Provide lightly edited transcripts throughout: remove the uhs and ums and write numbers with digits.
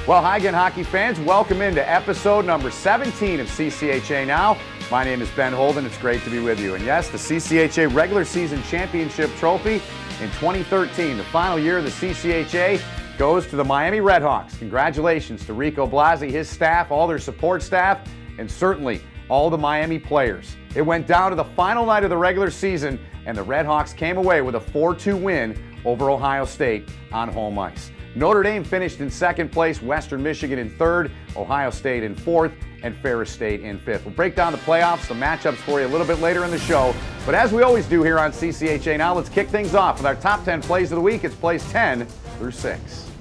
Well, hi again, hockey fans. Welcome into episode number 17 of CCHA Now. My name is Ben Holden. It's great to be with you. And yes, the CCHA regular season championship trophy in 2013, the final year of the CCHA, goes to the Miami Redhawks. Congratulations to Rico Blasi, his staff, all their support staff, and certainly all the Miami players. It went down to the final night of the regular season, and the Redhawks came away with a 4-2 win over Ohio State on home ice. Notre Dame finished in second place, Western Michigan in third, Ohio State in fourth, and Ferris State in fifth. We'll break down the playoffs, the matchups for you a little bit later in the show. But as we always do here on CCHA Now, let's kick things off with our top 10 plays of the week. It's plays 10 through 6.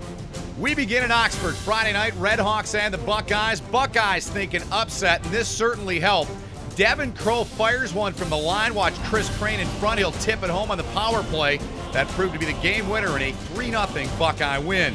We begin in Oxford Friday night, Redhawks and the Buckeyes. Buckeyes thinking upset, and this certainly helped. Devin Crow fires one from the line. Watch Chris Crane in front. He'll tip it home on the power play. That proved to be the game winner in a 3-0 Buckeye win.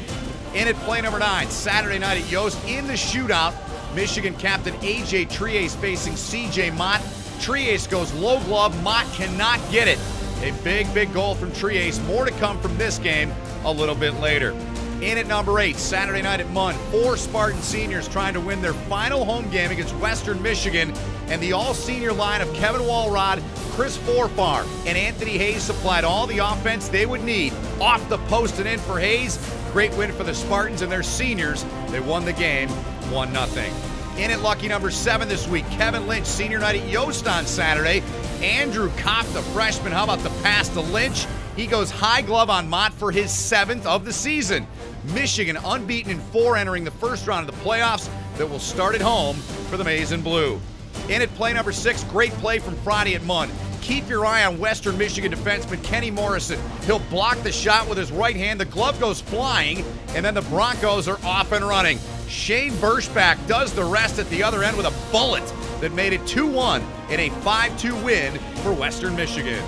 In at play number 9, Saturday night at Yost in the shootout. Michigan captain A.J. Triace facing C.J. Mott. Triace goes low glove. Mott cannot get it. A big goal from Triace. More to come from this game a little bit later. In at number 8, Saturday night at Munn, 4 Spartan seniors trying to win their final home game against Western Michigan, and the all-senior line of Kevin Walrod, Chris Forfar, and Anthony Hayes supplied all the offense they would need. Off the post and in for Hayes. Great win for the Spartans and their seniors. They won the game 1-0. In at lucky number 7 this week, Kevin Lynch, senior night at Yost on Saturday. Andrew Kopp, the freshman, how about the pass to Lynch? He goes high glove on Mott for his 7th of the season. Michigan unbeaten in 4 entering the first round of the playoffs that will start at home for the Maize and Blue. In at play number 6, great play from Friday at Munn. Keep your eye on Western Michigan defenseman Kenny Morrison. He'll block the shot with his right hand. The glove goes flying, and then the Broncos are off and running. Shane Burschbach does the rest at the other end with a bullet that made it 2-1 in a 5-2 win for Western Michigan.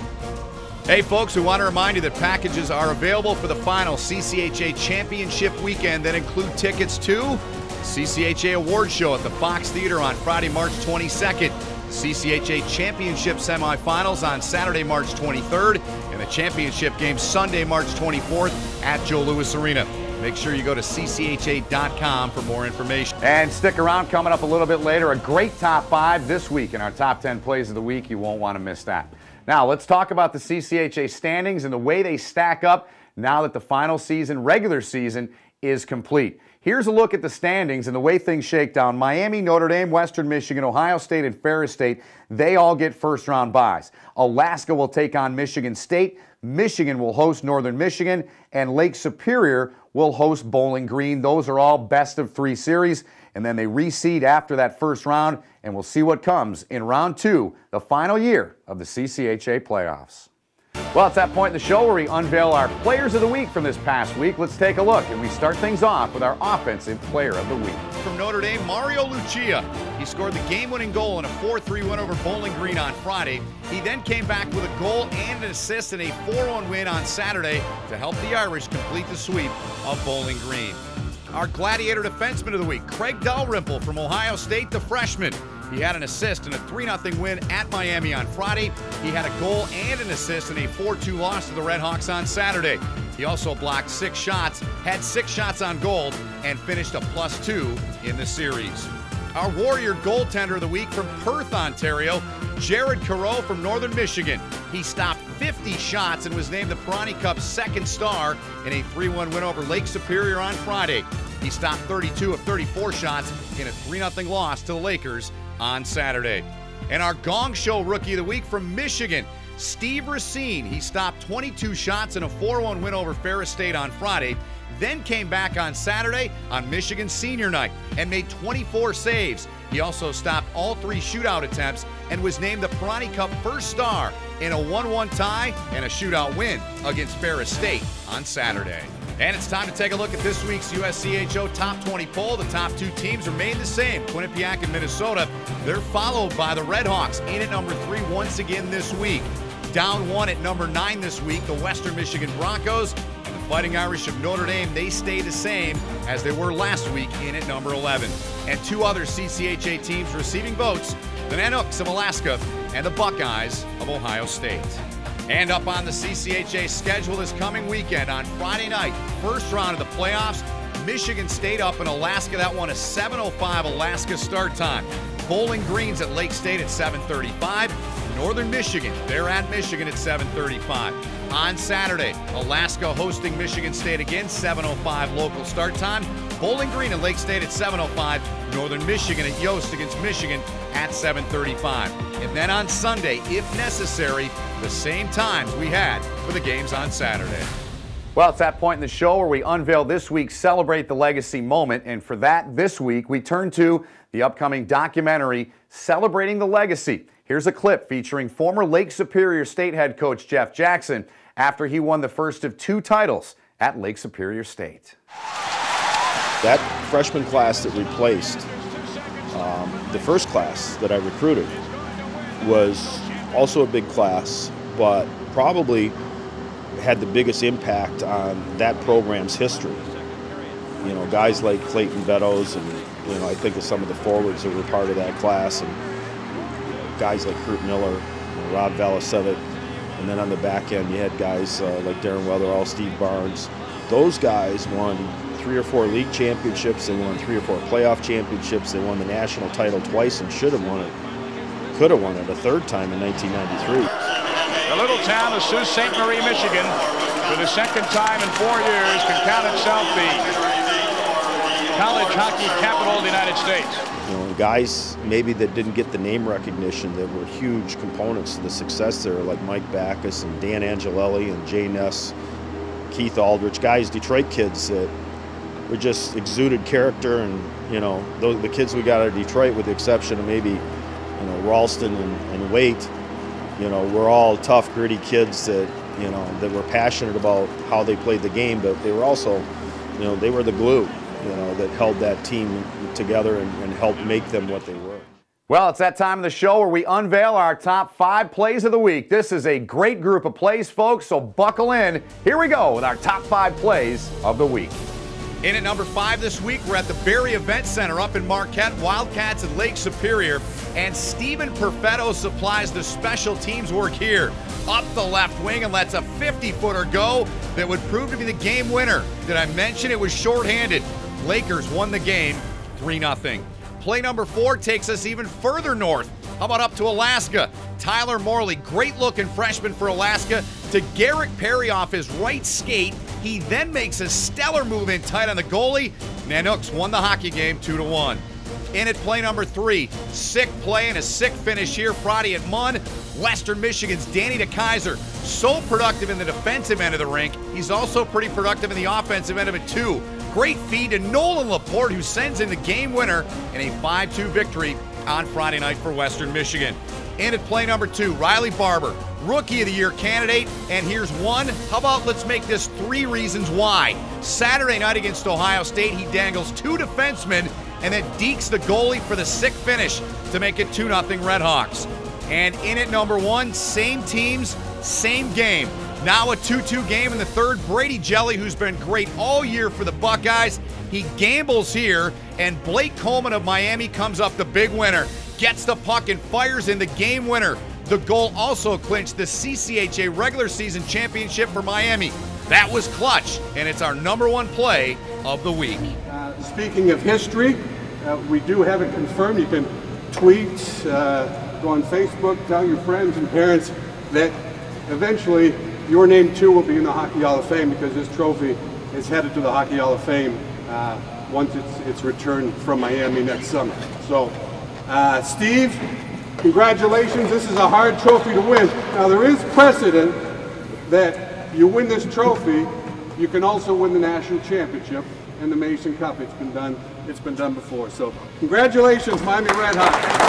Hey folks, we want to remind you that packages are available for the final CCHA Championship weekend that include tickets to CCHA Award Show at the Fox Theater on Friday, March 22nd, the CCHA Championship semifinals on Saturday, March 23rd, and the championship game Sunday, March 24th at Joe Louis Arena. Make sure you go to ccha.com for more information. And stick around, coming up a little bit later, a great top 5 this week in our top 10 plays of the week. You won't want to miss that. Now, let's talk about the CCHA standings and the way they stack up now that the final season, regular season, is complete. Here's a look at the standings and the way things shake down. Miami, Notre Dame, Western Michigan, Ohio State, and Ferris State, they all get first-round byes. Alaska will take on Michigan State. Michigan will host Northern Michigan, and Lake Superior will host Bowling Green. Those are all best-of-3 series, and then they reseed after that first round, and we'll see what comes in round 2, the final year of the CCHA playoffs. Well, it's that point in the show where we unveil our players of the week from this past week. Let's take a look, and we start things off with our offensive player of the week. From Notre Dame, Mario Lucia. He scored the game-winning goal in a 4-3 win over Bowling Green on Friday. He then came back with a goal and an assist in a 4-1 win on Saturday to help the Irish complete the sweep of Bowling Green. Our Gladiator defenseman of the week, Craig Dalrymple from Ohio State, the freshman. He had an assist in a 3-0 win at Miami on Friday. He had a goal and an assist in a 4-2 loss to the Redhawks on Saturday. He also blocked 6 shots, had 6 shots on goal, and finished a +2 in the series. Our Warrior goaltender of the week from Perth, Ontario, Jared Careau from Northern Michigan. He stopped 50 shots and was named the Peroni Cup's 2nd star in a 3-1 win over Lake Superior on Friday. He stopped 32 of 34 shots in a 3-0 loss to the Lakers on Saturday. And our Gong Show Rookie of the Week from Michigan, Steve Racine. He stopped 22 shots in a 4-1 win over Ferris State on Friday, then came back on Saturday on Michigan Senior Night and made 24 saves. He also stopped all 3 shootout attempts and was named the Peroni Cup first star in a 1-1 tie and a shootout win against Ferris State on Saturday. And it's time to take a look at this week's USCHO Top 20 poll. The top 2 teams remain the same, Quinnipiac and Minnesota. They're followed by the Redhawks in at number 3 once again this week. Down 1 at number 9 this week, the Western Michigan Broncos. And the Fighting Irish of Notre Dame, they stay the same as they were last week in at number 11. And 2 other CCHA teams receiving votes, the Nanooks of Alaska and the Buckeyes of Ohio State. And up on the CCHA schedule this coming weekend on Friday night, first round of the playoffs, Michigan State up in Alaska. That one a 7:05 Alaska start time. Bowling Green's at Lake State at 7:35. Northern Michigan, they're at Michigan at 7:35. On Saturday, Alaska hosting Michigan State again, 7:05 local start time. Bowling Green and Lake State at 7:05. Northern Michigan at Yost against Michigan at 7:35. And then on Sunday, if necessary, the same times we had for the games on Saturday. Well, it's that point in the show where we unveil this week's Celebrate the Legacy moment. And for that, this week, we turn to the upcoming documentary, Celebrating the Legacy. Here's a clip featuring former Lake Superior State head coach Jeff Jackson after he won the first of 2 titles at Lake Superior State. That freshman class that replaced the first class that I recruited was also a big class, but probably had the biggest impact on that program's history. You know, guys like Clayton Beddoes and, you know, I think of some of the forwards that were part of that class, and guys like Kurt Miller, Rob Valasevic, and then on the back end you had guys like Darren Weatherall, Steve Barnes. Those guys won 3 or 4 league championships, they won 3 or 4 playoff championships, they won the national title twice and should have won it, could have won it a 3rd time in 1993. The little town of Sault Ste. Marie, Michigan, for the 2nd time in 4 years, can count itself the college hockey capital of the United States. You know, guys maybe that didn't get the name recognition that were huge components to the success there, like Mike Backus and Dan Angelelli and Jay Ness, Keith Aldrich, guys, Detroit kids that were just exuded character, and, you know, the kids we got out of Detroit, with the exception of maybe, you know, Ralston and Waite, you know, we're all tough, gritty kids that, you know, that were passionate about how they played the game, but they were also, you know, they were the glue, you know, that held that team together and helped make them what they were. Well, it's that time of the show where we unveil our top 5 plays of the week. This is a great group of plays, folks, so buckle in. Here we go with our top 5 plays of the week. In at number 5 this week, we're at the Barrie Event Center up in Marquette, Wildcats at Lake Superior, and Steven Perfetto supplies the special teams work here. Up the left wing and lets a 50-footer go that would prove to be the game winner. Did I mention it was shorthanded? Lakers won the game 3-0. Play number 4 takes us even further north. How about up to Alaska? Tyler Morley, great-looking freshman for Alaska, to Garrick Perry off his right skate. He then makes a stellar move in tight on the goalie. Nanooks won the hockey game 2-1. In at play number 3, sick play and a sick finish here Friday at Munn. Western Michigan's Danny DeKaiser, so productive in the defensive end of the rink. He's also pretty productive in the offensive end of it too. Great feed to Nolan Laporte, who sends in the game winner in a 5-2 victory on Friday night for Western Michigan. In at play number 2, Riley Barber, Rookie of the Year candidate, and here's one. How about let's make this 3 reasons why. Saturday night against Ohio State, he dangles 2 defensemen and then dekes the goalie for the sick finish to make it 2-0 Redhawks. And in at number 1, same teams, same game. Now a 2-2 game in the 3rd. Brady Jelly, who's been great all year for the Buckeyes, he gambles here, and Blake Coleman of Miami comes up the big winner. Gets the puck and fires in the game winner. The goal also clinched the CCHA regular season championship for Miami. That was clutch, and it's our number 1 play of the week. Speaking of history, we do have it confirmed. You can tweet, go on Facebook, tell your friends and parents that eventually your name too will be in the Hockey Hall of Fame, because this trophy is headed to the Hockey Hall of Fame once it's returned from Miami next summer. So, Steve, congratulations. This is a hard trophy to win. Now, there is precedent that you win this trophy, you can also win the national championship and the Mason Cup. It's been done before. So, congratulations, Miami Redhawks.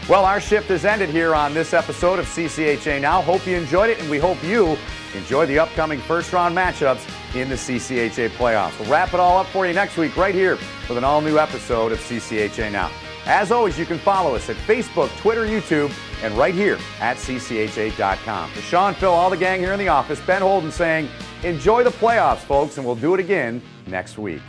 Well, our shift has ended here on this episode of CCHA Now. Hope you enjoyed it, and we hope you enjoy the upcoming first-round matchups in the CCHA playoffs. We'll wrap it all up for you next week right here with an all-new episode of CCHA Now. As always, you can follow us at Facebook, Twitter, YouTube, and right here at ccha.com. For Sean, Phil, all the gang here in the office, Ben Holden saying, enjoy the playoffs, folks, and we'll do it again next week.